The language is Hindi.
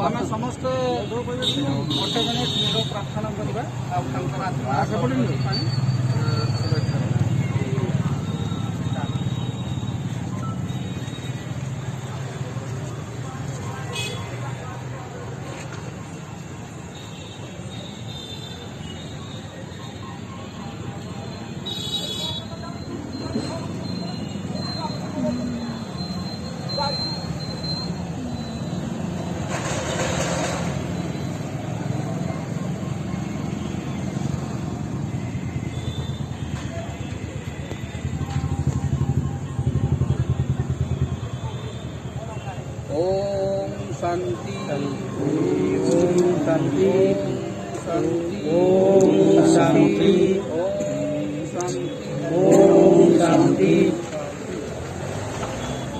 आम समस्ते गोटे मिनट प्रार्थना करवा ओम शांति ओम शांति ओम शांति ओम शांति ओम शांति।